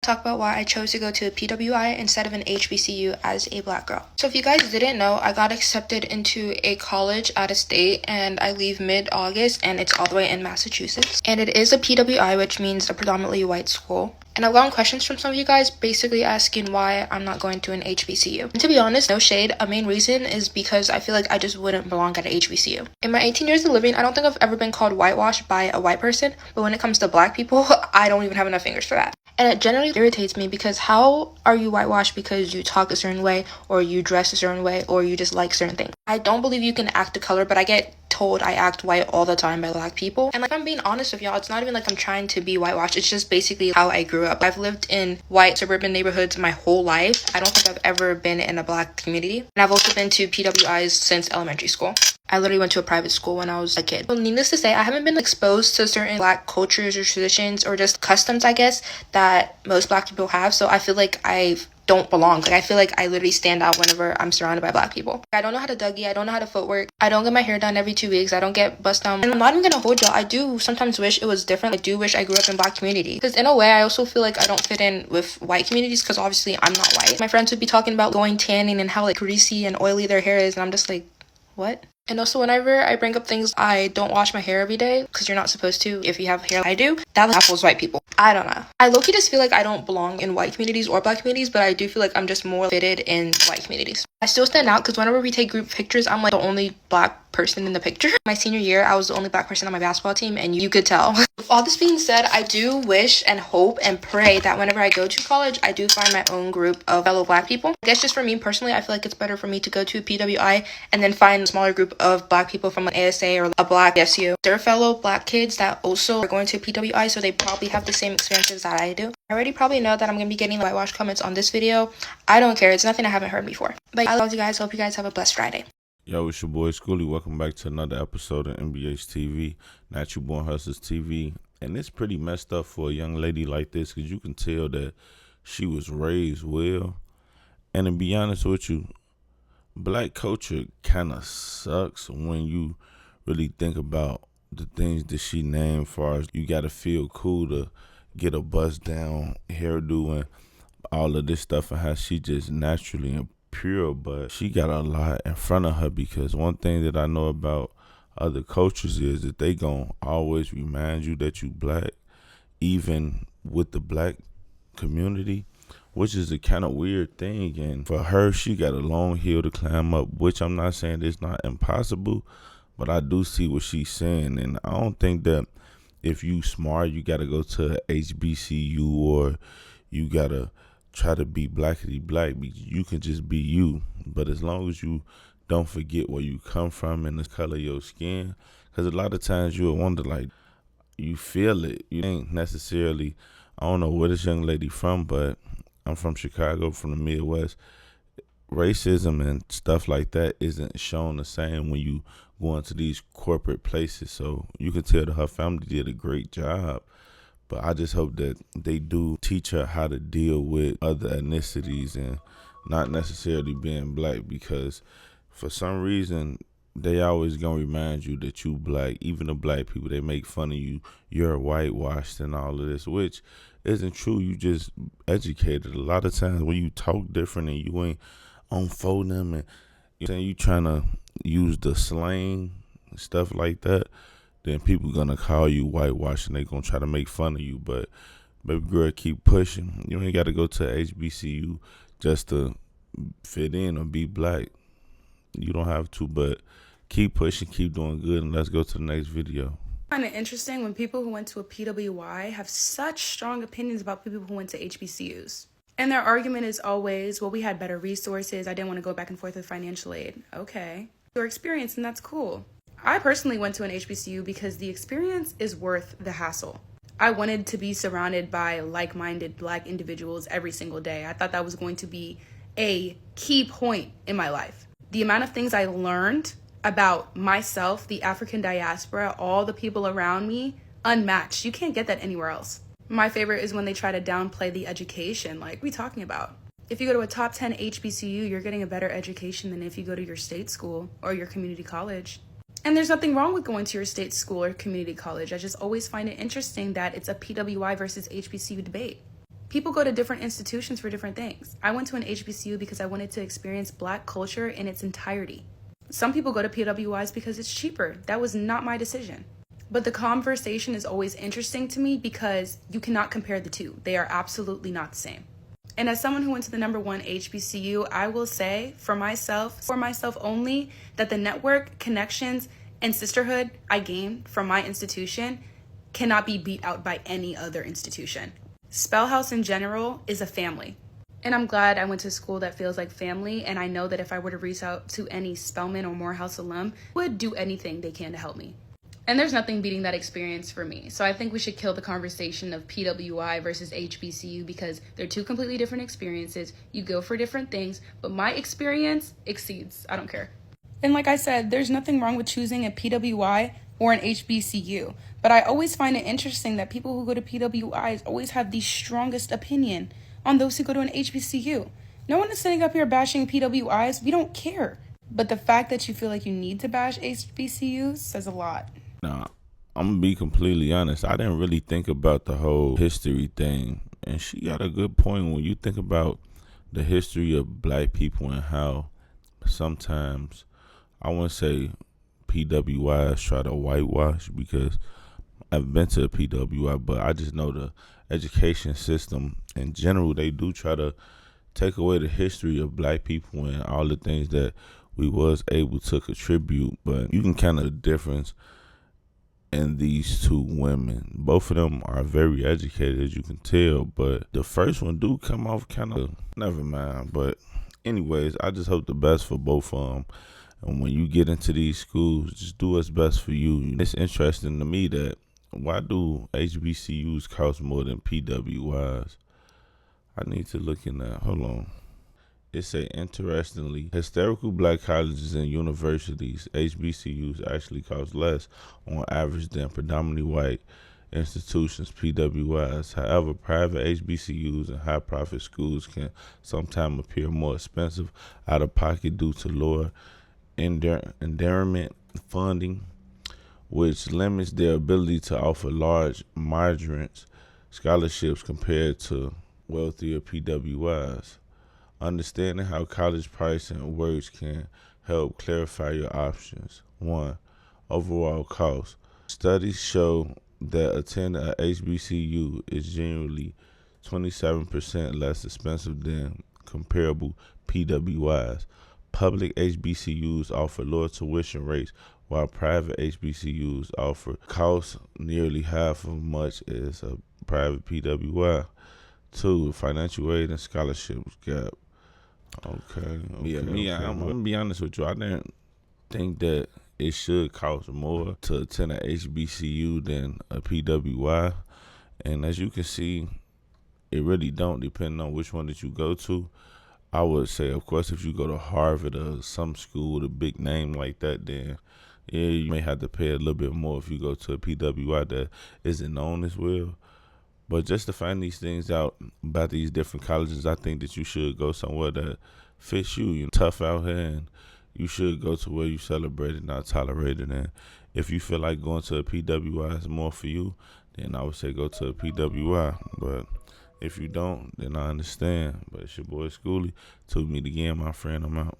talk about why I chose to go to a PWI instead of an HBCU as a black girl. So if you guys didn't know, I got accepted into a college out of state and I leave mid-August and it's all the way in Massachusetts. And it is a PWI, which means a predominantly white school. And I've gotten questions from some of you guys basically asking why I'm not going to an HBCU. And to be honest, no shade, a main reason is because I feel like I just wouldn't belong at an HBCU. In my 18 years of living, I don't think I've ever been called whitewashed by a white person, but when it comes to black people, I don't even have enough fingers for that. And it generally irritates me because how are you whitewashed because you talk a certain way or you dress a certain way or you just like certain things? I don't believe you can act a color, but I get told I act white all the time by black people. And like, I'm being honest with y'all, it's not even like I'm trying to be whitewashed. It's just basically how I grew up. I've lived in white suburban neighborhoods my whole life. I don't think I've ever been in a black community. And I've also been to PWIs since elementary school. I literally went to a private school when I was a kid. Well, needless to say, I haven't been exposed to certain black cultures or traditions or just customs, I guess, that most black people have. So I feel like I don't belong. Like, I feel like I literally stand out whenever I'm surrounded by black people. I don't know how to Dougie. I don't know how to footwork. I don't get my hair done every 2 weeks. I don't get bust down. And I'm not even gonna hold y'all. I do sometimes wish it was different. I do wish I grew up in black community. Because in a way, I also feel like I don't fit in with white communities because obviously I'm not white. My friends would be talking about going tanning and how like greasy and oily their hair is. And I'm just like, what? And also whenever I bring up things, I don't wash my hair every day because you're not supposed to if you have hair like I do. That apples white people. I don't know. I low-key just feel like I don't belong in white communities or black communities, but I do feel like I'm just more fitted in white communities. I still stand out because whenever we take group pictures, I'm like the only black person in the picture. My senior year, I was the only black person on my basketball team and you could tell. With all this being said, I do wish and hope and pray that whenever I go to college, I do find my own group of fellow black people. I guess just for me personally, I feel like it's better for me to go to a PWI and then find a smaller group of black people from an ASA or a black SU. They're fellow black kids that also are going to a PWI, so they probably have the same experiences that I do. I already probably know that I'm going to be getting whitewash comments on this video. I don't care. It's nothing I haven't heard before. But I love you guys. Hope you guys have a blessed Friday. Yo, it's your boy Schoolie. Welcome back to another episode of NBH TV, Natural Born Hustlers TV. And it's pretty messed up for a young lady like this because you can tell that she was raised well. And to be honest with you, black culture kind of sucks when you really think about the things that she named. Far as you got to feel cool to get a bust down hairdo and all of this stuff, and how she just naturally and pure, but she got a lot in front of her because one thing that I know about other cultures is that they gonna always remind you that you black, even with the black community, which is a kind of weird thing. And for her, she got a long hill to climb up, which I'm not saying it's not impossible, but I do see what she's saying. And I don't think that if you smart, you got to go to a HBCU or you got to try to be blackity black. You can just be you. But as long as you don't forget where you come from and the color of your skin, because a lot of times you'll wonder, like, you feel it. You ain't necessarily, I don't know where this young lady from, but I'm from Chicago, from the Midwest. Racism and stuff like that isn't shown the same when you go into these corporate places. So you can tell that her family did a great job. But I just hope that they do teach her how to deal with other ethnicities and not necessarily being black, because for some reason they always gonna remind you that you black. Even the black people, they make fun of you. You're whitewashed and all of this, which isn't true. You just educated. A lot of times when you talk different and you ain't on for them and you trying to use the slang and stuff like that, then people gonna call you whitewash and they gonna try to make fun of you. But baby girl, keep pushing. You ain't gotta go to HBCU just to fit in or be black. You don't have to, but keep pushing, keep doing good, and let's go to the next video. I find it interesting when people who went to a PWI have such strong opinions about people who went to HBCUs. And their argument is always, well, we had better resources. I didn't want to go back and forth with financial aid. Okay. Your experience, and that's cool. I personally went to an HBCU because the experience is worth the hassle. I wanted to be surrounded by like-minded black individuals every single day. I thought that was going to be a key point in my life. The amount of things I learned about myself, the African diaspora, all the people around me, unmatched. You can't get that anywhere else. My favorite is when they try to downplay the education. Like, what are we talking about? If you go to a top 10 HBCU, you're getting a better education than if you go to your state school or your community college. And there's nothing wrong with going to your state school or community college. I just always find it interesting that it's a PWI versus HBCU debate. People go to different institutions for different things. I went to an HBCU because I wanted to experience Black culture in its entirety. Some people go to PWIs because it's cheaper. That was not my decision. But the conversation is always interesting to me because you cannot compare the two. They are absolutely not the same. And as someone who went to the #1 HBCU, I will say for myself only, that the network, connections, and sisterhood I gained from my institution cannot be beat out by any other institution. Spellhouse in general is a family. And I'm glad I went to school that feels like family, and I know that if I were to reach out to any Spelman or Morehouse alum, would do anything they can to help me. And there's nothing beating that experience for me. So I think we should kill the conversation of PWI versus HBCU because they're two completely different experiences. You go for different things, but my experience exceeds. I don't care. And like I said, there's nothing wrong with choosing a PWI or an HBCU. But I always find it interesting that people who go to PWIs always have the strongest opinion on those who go to an HBCU. No one is sitting up here bashing PWIs. We don't care. But the fact that you feel like you need to bash HBCUs says a lot. Nah, I'm gonna be completely honest. I didn't really think about the whole history thing. And she got a good point when you think about the history of Black people and how sometimes, I wouldn't say PWIs try to whitewash, because I've been to a PWI, but I just know the education system in general, they do try to take away the history of Black people and all the things that we was able to contribute. But you can kind of the difference in these two women. Both of them are very educated, as you can tell, but the first one do come off kind of, never mind. But anyways, I just hope the best for both of them. And when you get into these schools, just do what's best for you. It's interesting to me that why do HBCUs cost more than PWIs? I need to look in that. Hold on. It say, interestingly, historical Black colleges and universities, HBCUs, actually cost less on average than predominantly white institutions, PWIs. However, private HBCUs and high-profit schools can sometimes appear more expensive out of pocket due to lower endowment funding, which limits their ability to offer large migrant scholarships compared to wealthier PWIs. Understanding how college pricing works can help clarify your options. 1. Overall cost. Studies show that attending a HBCU is generally 27% less expensive than comparable PWIs. Public HBCUs offer lower tuition rates, while private HBCUs offer costs nearly half as much as a private PWI. 2. Financial aid and scholarships gap. Okay. I'm gonna be honest with you. I didn't think that it should cost more to attend a HBCU than a PWI, and as you can see, it really don't, depending on which one that you go to. I would say, of course, if you go to Harvard or some school with a big name like that, then yeah, you may have to pay a little bit more if you go to a PWI that isn't known as well. But just to find these things out about these different colleges, I think that you should go somewhere that fits you. You're tough out here, and you should go to where you celebrate it, not tolerate it. And if you feel like going to a PWI is more for you, then I would say go to a PWI. But if you don't, then I understand. But it's your boy Schoolie. To meet again, my friend. I'm out.